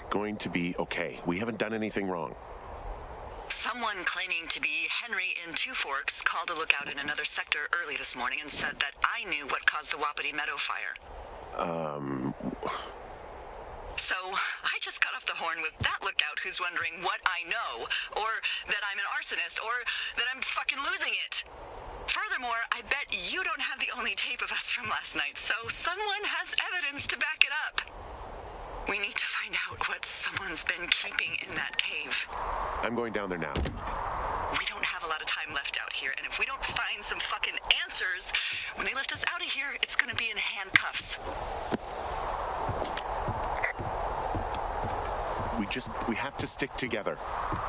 It's going to be okay. We haven't done anything wrong. Someone claiming to be Henry in Two Forks called a lookout in another sector early this morning and said that I knew what caused the Wapiti Meadow fire. So I just got off the horn with that lookout who's wondering what I know, or that I'm an arsonist, or that I'm fucking losing it. Furthermore, I bet you don't have the only tape of us from last night, so someone has evidence to back it up. We need to find out what someone's been keeping in that cave. I'm going down there now. We don't have a lot of time left out here, and if we don't find some fucking answers, when they lift us out of here, it's gonna be in handcuffs. We have to stick together,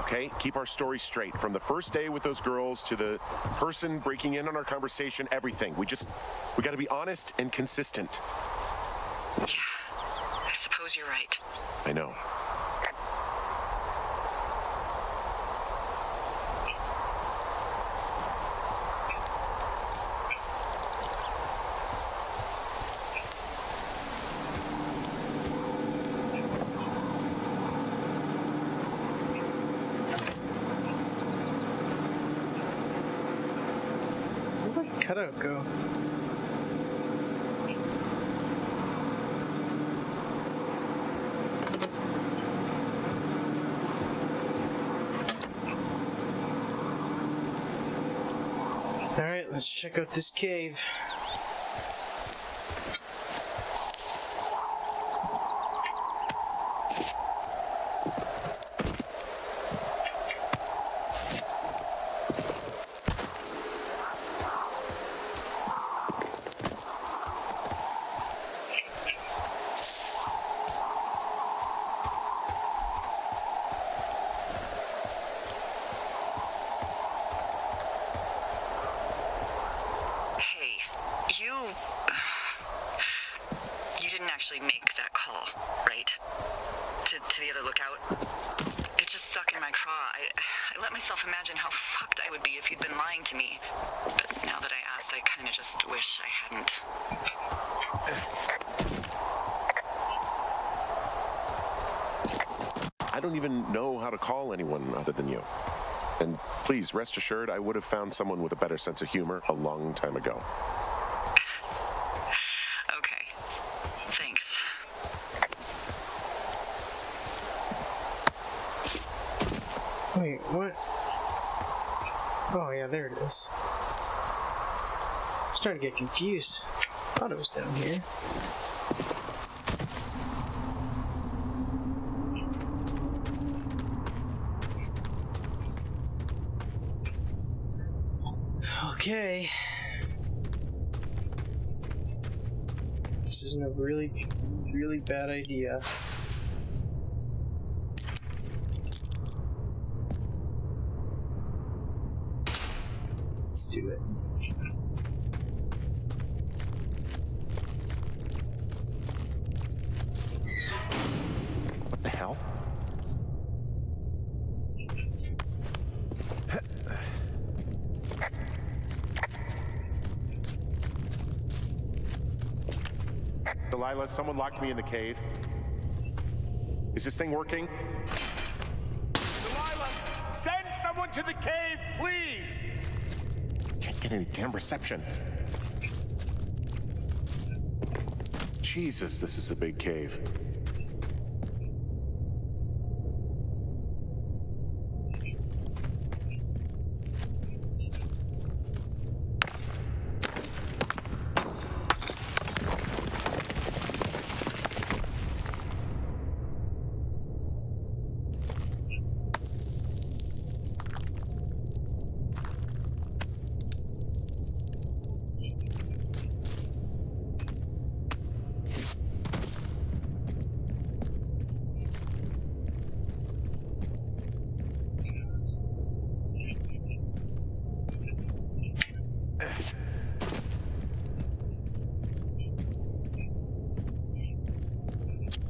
okay? Keep our story straight. From the first day with those girls to the person breaking in on our conversation, everything. We gotta be honest and consistent. Yeah, I suppose you're right. I know. Cutout go? Alright, let's check out this cave. Make that call, right? To the other lookout. It just stuck in my craw. I let myself imagine how fucked I would be if you'd been lying to me. But now that I asked, I kind of just wish I hadn't. I don't even know how to call anyone other than you. And please, rest assured, I would have found someone with a better sense of humor a long time ago. Wait, what? Oh yeah, there it is. I'm starting to get confused. I thought it was down here. Okay. This isn't a really, really bad idea. Do it. What the hell? Delilah, someone locked me in the cave. Is this thing working? Delilah, send someone to the cave, please! Can't get any damn reception. Jesus, this is a big cave.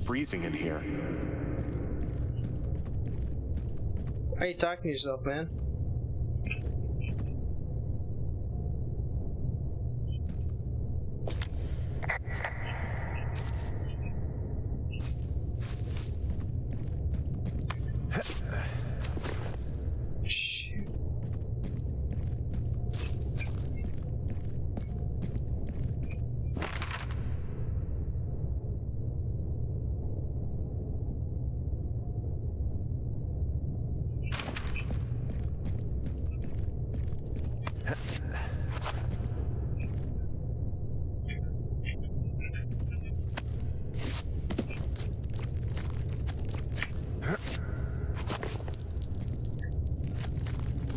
Freezing in here. Why are you talking to yourself, man?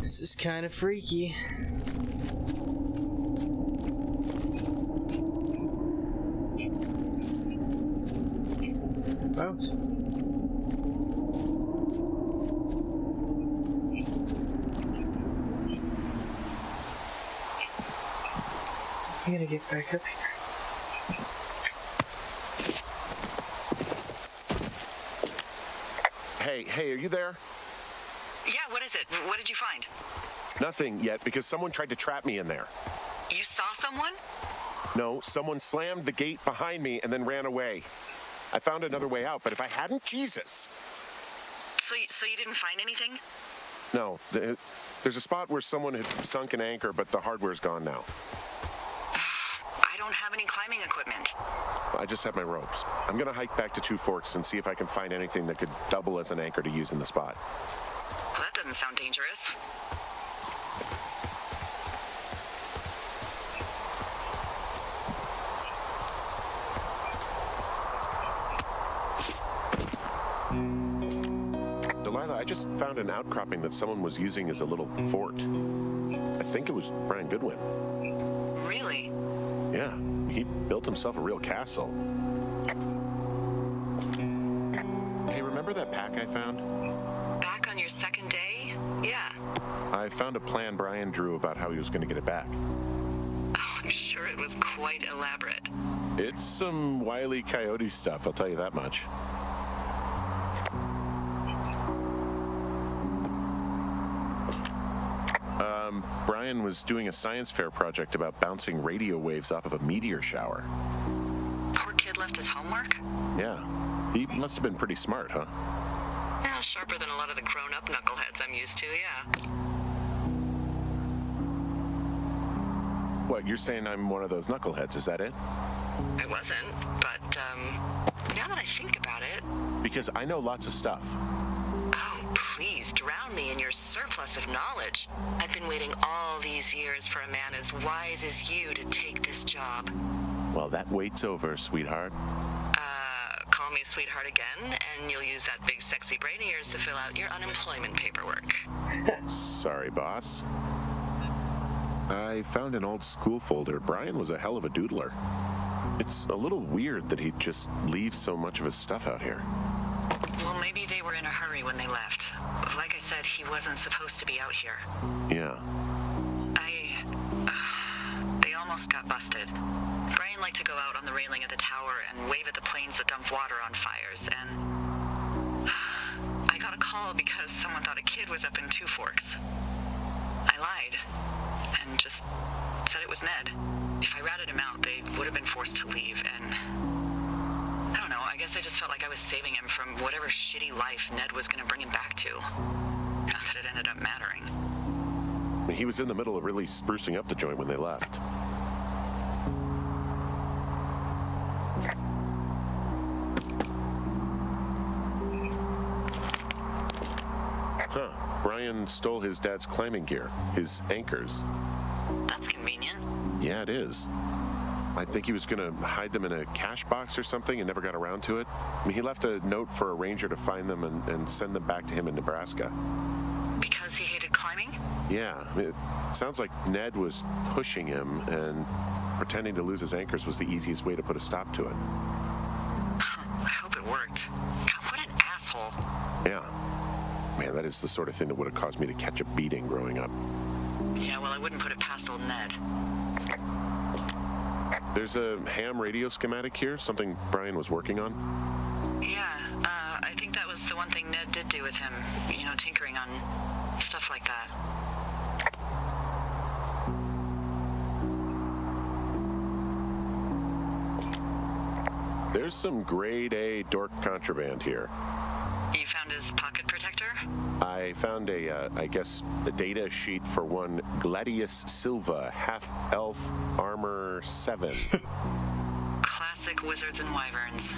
This is kind of freaky. Oh. I gotta get back up here. Hey, are you there? Yeah, what is it? What did you find? Nothing yet, because someone tried to trap me in there. You saw someone? No, someone slammed the gate behind me and then ran away. I found another way out, but if I hadn't, Jesus. So you didn't find anything? No, there's a spot where someone had sunk an anchor, but the hardware's gone now. I don't have any climbing equipment. I just have my ropes. I'm gonna hike back to Two Forks and see if I can find anything that could double as an anchor to use in the spot. Well, that doesn't sound dangerous. Delilah, I just found an outcropping that someone was using as a little fort. I think it was Brian Goodwin. Really? Yeah, he built himself a real castle. Hey, remember that pack I found? Back on your second day? Yeah. I found a plan Brian drew about how he was going to get it back. Oh, I'm sure it was quite elaborate. It's some Wile E. Coyote stuff, I'll tell you that much. Brian was doing a science fair project about bouncing radio waves off of a meteor shower. Poor kid left his homework? Yeah, he must have been pretty smart, huh? Yeah, sharper than a lot of the grown-up knuckleheads I'm used to, yeah. What, you're saying I'm one of those knuckleheads, is that it? I wasn't, but, now that I think about it... Because I know lots of stuff. Oh, please, drown me in your surplus of knowledge. I've been waiting all these years for a man as wise as you to take this job. Well, that wait's over, sweetheart. Call me sweetheart again, and you'll use that big sexy brain of yours to fill out your unemployment paperwork. Sorry, boss. I found an old school folder. Brian was a hell of a doodler. It's a little weird that he'd just leave so much of his stuff out here. Well, maybe they were in a hurry when they left. Like I said, he wasn't supposed to be out here. Yeah. They almost got busted. Brian liked to go out on the railing of the tower and wave at the planes that dump water on fires, and... I got a call because someone thought a kid was up in Two Forks. I lied, and just said it was Ned. If I ratted him out, they would have been forced to leave, and... I don't know, I guess I just felt like I was saving him from whatever shitty life Ned was going to bring him back to. Not that it ended up mattering. He was in the middle of really sprucing up the joint when they left. Huh. Brian stole his dad's climbing gear, his anchors. That's convenient. Yeah, it is. I think he was going to hide them in a cash box or something and never got around to it. I mean, he left a note for a ranger to find them and send them back to him in Nebraska. Because he hated climbing? Yeah, it sounds like Ned was pushing him, and pretending to lose his anchors was the easiest way to put a stop to it. I hope it worked. God, what an asshole. Yeah. Man, that is the sort of thing that would have caused me to catch a beating growing up. Yeah, well, I wouldn't put it past old Ned. There's a ham radio schematic here, something Brian was working on. Yeah, I think that was the one thing Ned did do with him. You know, tinkering on stuff like that. There's some grade A dork contraband here. You found his pocket protector? I found a data sheet for one Gladius Silva, half-elf armor 7. Classic wizards and wyverns.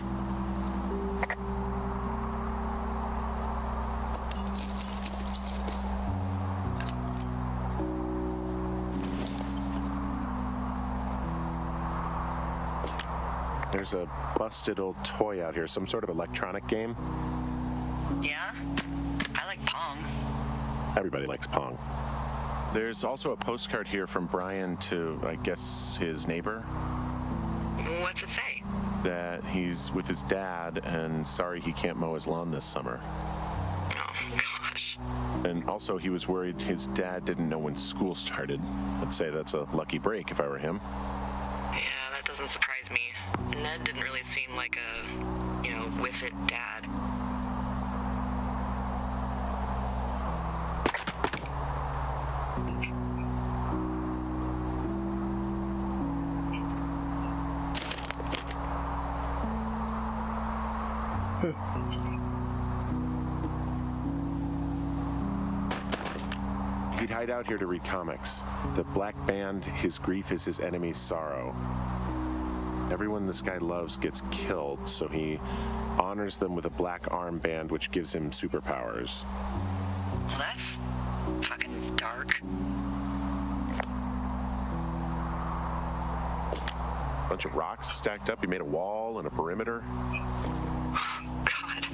There's a busted old toy out here, some sort of electronic game. Yeah? I like Pong. Everybody likes Pong. There's also a postcard here from Brian to, I guess, his neighbor. What's it say? That he's with his dad and sorry he can't mow his lawn this summer. Oh, gosh. And also he was worried his dad didn't know when school started. I'd say that's a lucky break if I were him. Yeah, that doesn't surprise me. Ned didn't really seem like a, with it dad. He'd hide out here to read comics. The Black Band, his grief is his enemy's sorrow. Everyone this guy loves gets killed, so he honors them with a black armband which gives him superpowers. Well, that's fucking dark. Bunch of rocks stacked up. He made a wall and a perimeter. God.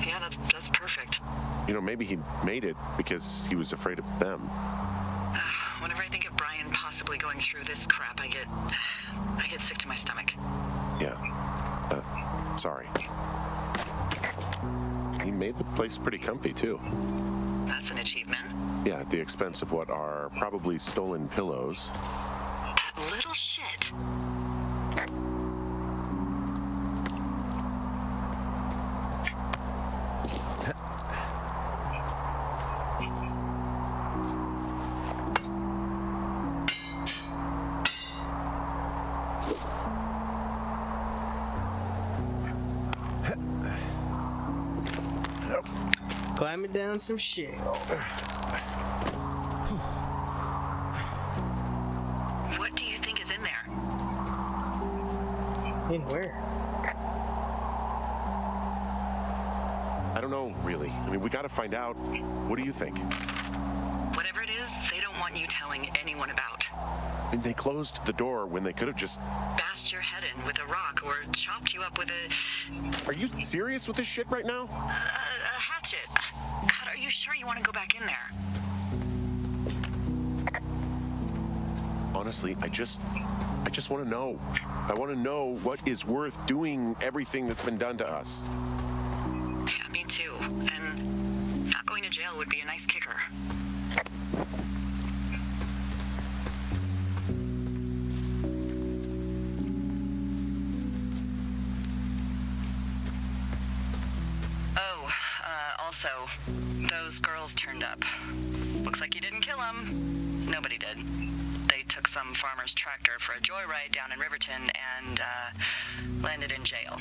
Yeah, that's perfect. Maybe he made it because he was afraid of them. Whenever I think of Brian possibly going through this crap, I get sick to my stomach. Yeah. Sorry. He made the place pretty comfy, too. That's an achievement. Yeah, at the expense of what are probably stolen pillows. That little shit. Climbing down some shit. What do you think is in there? In where? I don't know, really. We gotta find out. What do you think? Whatever it is, they don't want you telling anyone about. They closed the door when they could have just... Bashed your head in with a rock or chopped you up with a... Are you serious with this shit right now? a hatchet. God, are you sure you want to go back in there? Honestly, I just want to know. I want to know what is worth doing everything that's been done to us. Yeah, me too. And not going to jail would be a nice kicker. Also, those girls turned up. Looks like you didn't kill them. Nobody did. They took some farmer's tractor for a joyride down in Riverton and, landed in jail.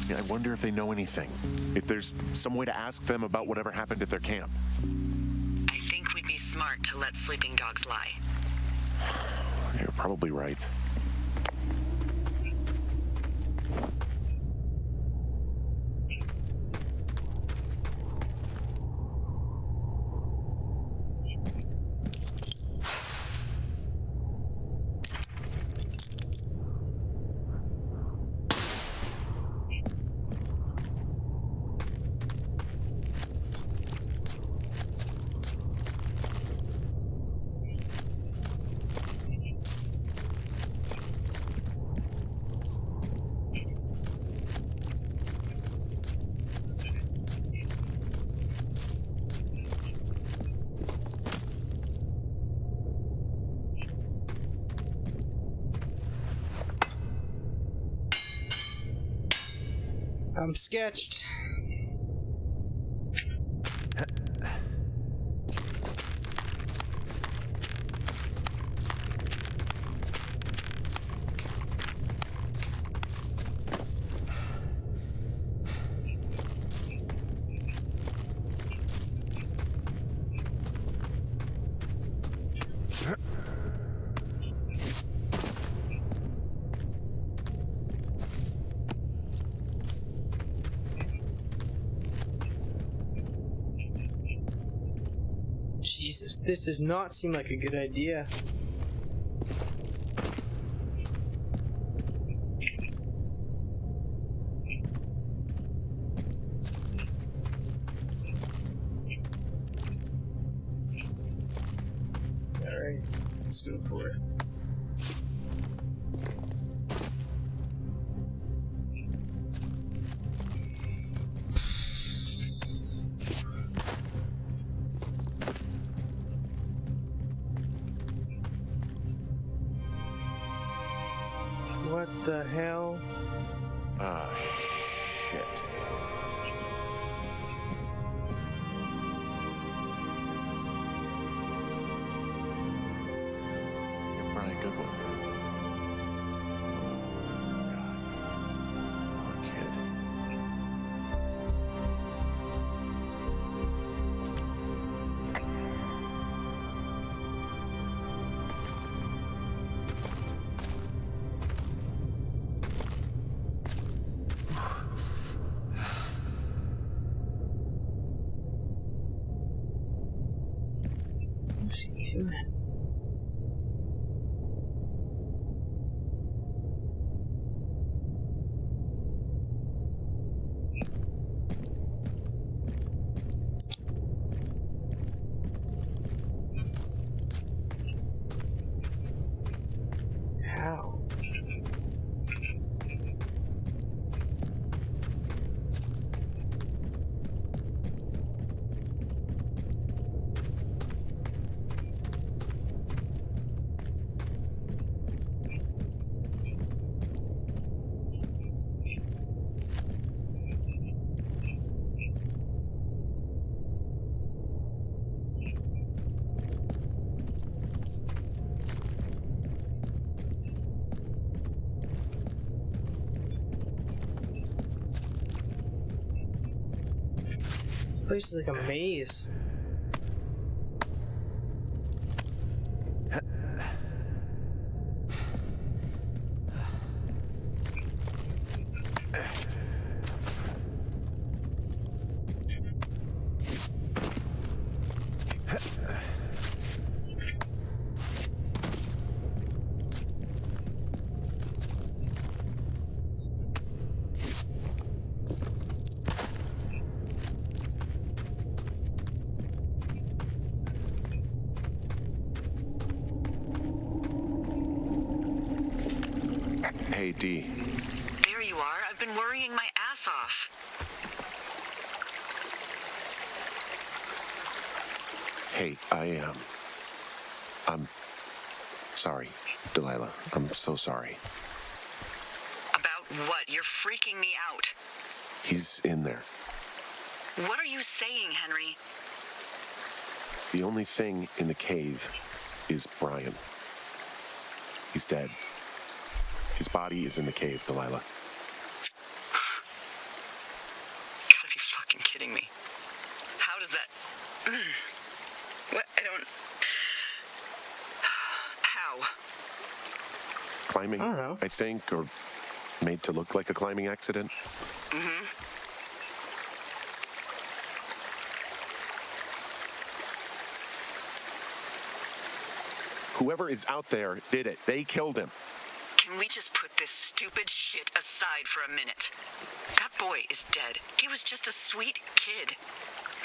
Yeah, I wonder if they know anything. If there's some way to ask them about whatever happened at their camp. I think we'd be smart to let sleeping dogs lie. You're probably right. I'm sketched. Jesus, this does not seem like a good idea. Alright, let's go for it. What the hell? Ah, shit. You're Brian Goodwin. God. Poor kid. How? This place is like a maze. Hey, D. There you are. I've been worrying my ass off. Hey, I'm sorry, Delilah. I'm so sorry. About what? You're freaking me out. He's in there. What are you saying, Henry? The only thing in the cave is Brian. He's dead. His body is in the cave, Delilah. Gotta be fucking kidding me. How does that... What? I don't... How? Climbing, I don't know. I think, or made to look like a climbing accident. Mm-hmm. Whoever is out there did it. They killed him. Can we just put this stupid shit aside for a minute? That boy is dead. He was just a sweet kid.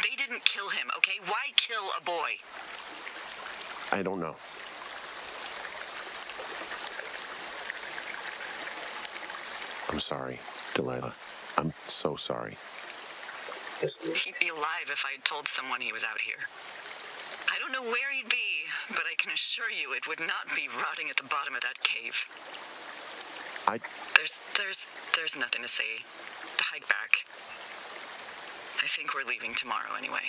They didn't kill him, okay? Why kill a boy? I don't know. I'm sorry, Delilah. I'm so sorry. He'd be alive if I had told someone he was out here. I don't know where he'd be, but I can assure you it would not be rotting at the bottom of that cave. There's nothing to say. Hike back. I think we're leaving tomorrow anyway.